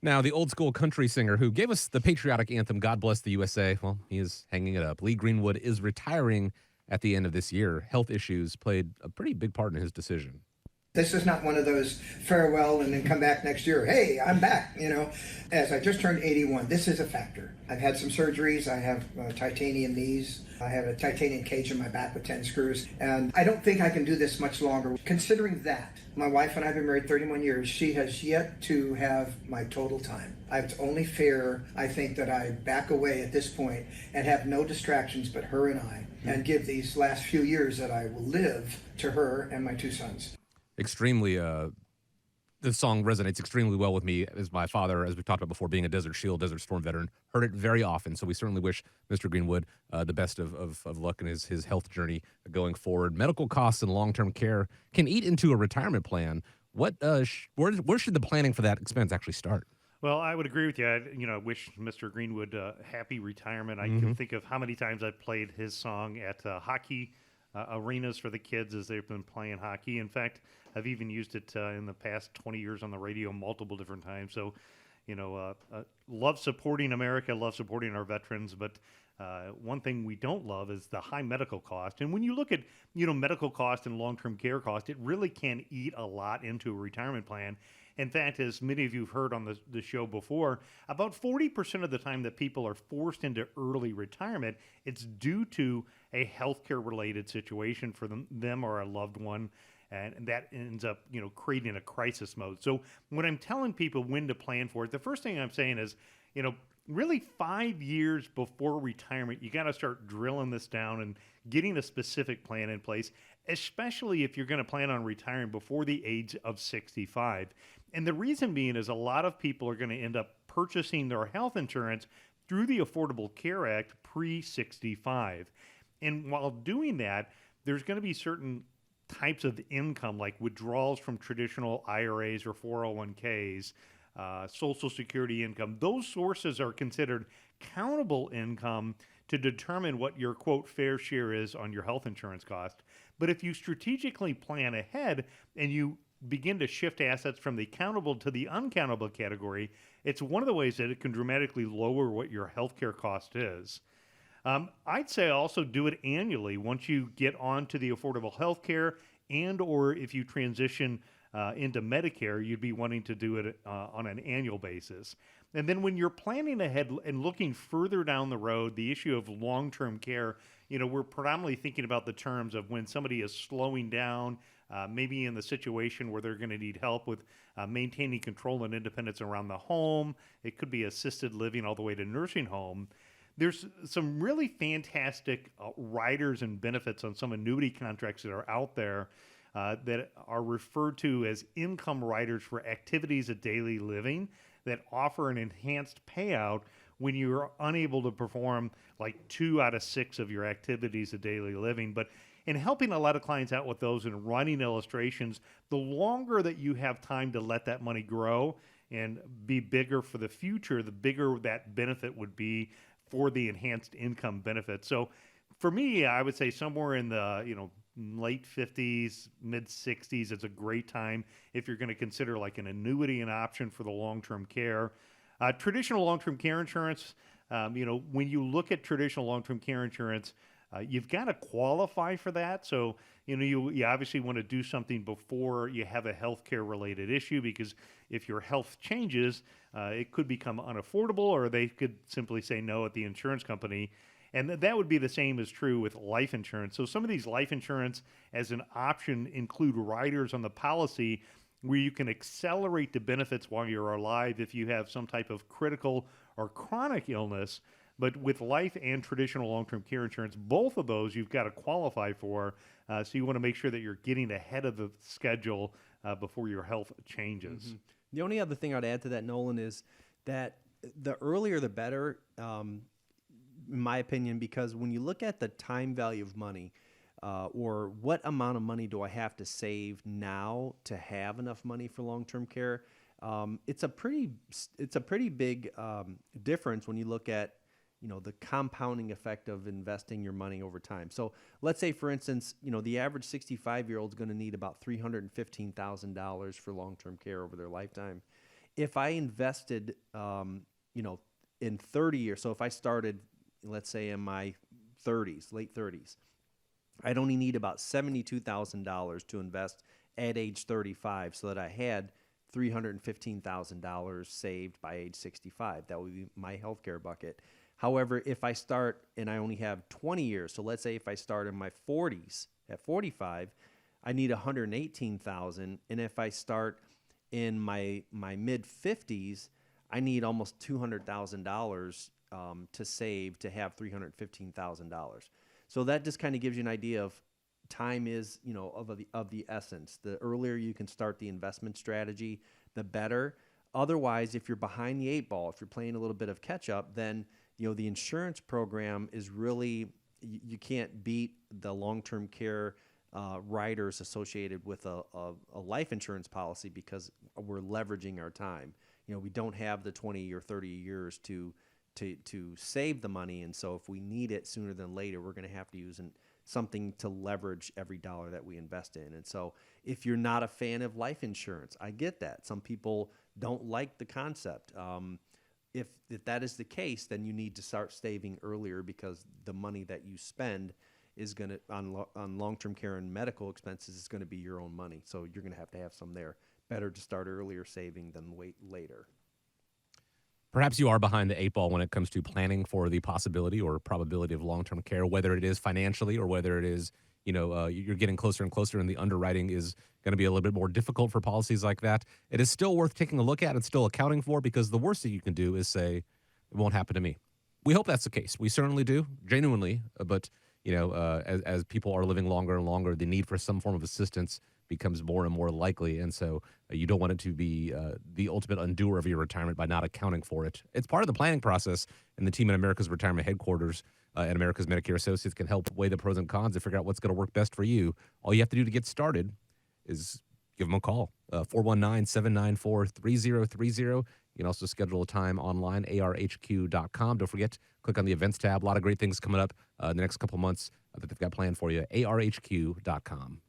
Now, the old school country singer who gave us the patriotic anthem, God Bless the USA, well, he is hanging it up. Lee Greenwood is retiring at the end of this year. Health issues played a pretty big part in his decision. This is not one of those farewell and then come back next year. Hey, I'm back. As I just turned 81, this is a factor. I've had some surgeries. I have titanium knees. I have a titanium cage in my back with 10 screws. And I don't think I can do this much longer. Considering that, my wife and I have been married 31 years. She has yet to have my total time. It's only fair, I think, that I back away at this point and have no distractions but her and I, and give these last few years that I will live to her and my two sons. Extremely, the song resonates extremely well with me as my father, as we've talked about before, being a Desert Shield, Desert Storm veteran, heard it very often. So we certainly wish Mr. Greenwood the best of luck in his health journey going forward. Medical costs and long-term care can eat into a retirement plan. Where should the planning for that expense actually start? Well, I would agree with you. I wish Mr. Greenwood happy retirement. I can think of how many times I've played his song at hockey arenas for the kids as they've been playing hockey. In fact, I've even used it in the past 20 years on the radio multiple different times. So, love supporting America, love supporting our veterans, but one thing we don't love is the high medical cost. And when you look at, medical cost and long-term care cost, it really can eat a lot into a retirement plan. In fact, as many of you have heard on the show before, about 40% of the time that people are forced into early retirement, it's due to a healthcare related situation for them or a loved one. And that ends up, creating a crisis mode. So when I'm telling people when to plan for it, the first thing I'm saying is, really 5 years before retirement, you got to start drilling this down and getting a specific plan in place, especially if you're going to plan on retiring before the age of 65. And the reason being is a lot of people are going to end up purchasing their health insurance through the Affordable Care Act pre-65. And while doing that, there's going to be certain types of income like withdrawals from traditional IRAs or 401ks, Social Security income. Those sources are considered countable income to determine what your, quote, fair share is on your health insurance cost. But if you strategically plan ahead and you begin to shift assets from the countable to the uncountable category, it's one of the ways that it can dramatically lower what your healthcare cost is. I'd say also do it annually once you get onto the affordable health care, and or if you transition into Medicare, you'd be wanting to do it on an annual basis. And then when you're planning ahead and looking further down the road, the issue of long-term care, we're predominantly thinking about the terms of when somebody is slowing down, maybe in the situation where they're going to need help with maintaining control and independence around the home. It could be assisted living all the way to nursing home. There's some really fantastic riders and benefits on some annuity contracts that are out there that are referred to as income riders for activities of daily living that offer an enhanced payout when you're unable to perform like 2 out of 6 of your activities of daily living. But in helping a lot of clients out with those and running illustrations, the longer that you have time to let that money grow and be bigger for the future, the bigger that benefit would be for the enhanced income benefit. So for me, I would say somewhere in the, late 50s, mid 60s, it's a great time if you're going to consider like an annuity an option for the long-term care. Traditional long-term care insurance, when you look at traditional long-term care insurance, you've got to qualify for that. So, you obviously want to do something before you have a healthcare related issue, because if your health changes, it could become unaffordable, or they could simply say no at the insurance company. And that would be the same as true with life insurance. So some of these life insurance as an option include riders on the policy where you can accelerate the benefits while you're alive if you have some type of critical or chronic illness. But with life and traditional long-term care insurance, both of those you've got to qualify for. So you want to make sure that you're getting ahead of the schedule before your health changes. Mm-hmm. The only other thing I'd add to that, Nolan, is that the earlier the better, in my opinion, because when you look at the time value of money, or what amount of money do I have to save now to have enough money for long-term care, it's a pretty big difference when you look at the compounding effect of investing your money over time. So let's say, for instance, the average 65-year-old is going to need about $315,000 for long-term care over their lifetime. if I invested, in 30 years, so if I started, let's say in my 30s, late 30s, I'd only need about $72,000 to invest at age 35 so that I had $315,000 saved by age 65. That would be my healthcare bucket. However, if I start and I only have 20 years, so let's say if I start in my 40s at 45, I need 118,000, and if I start in my mid 50s, I need almost $200,000 to save to have $315,000. So that just kind of gives you an idea of time is, of the essence. The earlier you can start the investment strategy, the better. Otherwise, if you're behind the eight ball, if you're playing a little bit of catch up, then the insurance program is really, you can't beat the long-term care riders associated with a life insurance policy because we're leveraging our time. We don't have the 20 or 30 years to save the money, and so if we need it sooner than later, we're going to have to use something to leverage every dollar that we invest in. And so if you're not a fan of life insurance, I get that. Some people don't like the concept. If that is the case, then you need to start saving earlier because the money that you spend is going to on long-term care and medical expenses is going to be your own money. So you're going to have some there. Better to start earlier saving than wait later. Perhaps you are behind the eight ball when it comes to planning for the possibility or probability of long-term care, whether it is financially or whether it is, you're getting closer and closer and the underwriting is going to be a little bit more difficult for policies like that. It is still worth taking a look at and still accounting for, because the worst that you can do is say, it won't happen to me. We hope that's the case. We certainly do, genuinely. But, as people are living longer and longer, the need for some form of assistance becomes more and more likely. And so you don't want it to be the ultimate undoer of your retirement by not accounting for it. It's part of the planning process, and the team at America's Retirement Headquarters and America's Medicare Associates can help weigh the pros and cons and figure out what's going to work best for you. All you have to do to get started is give them a call, 419-794-3030. You can also schedule a time online, arhq.com. Don't forget, click on the events tab. A lot of great things coming up in the next couple months that they've got planned for you, arhq.com.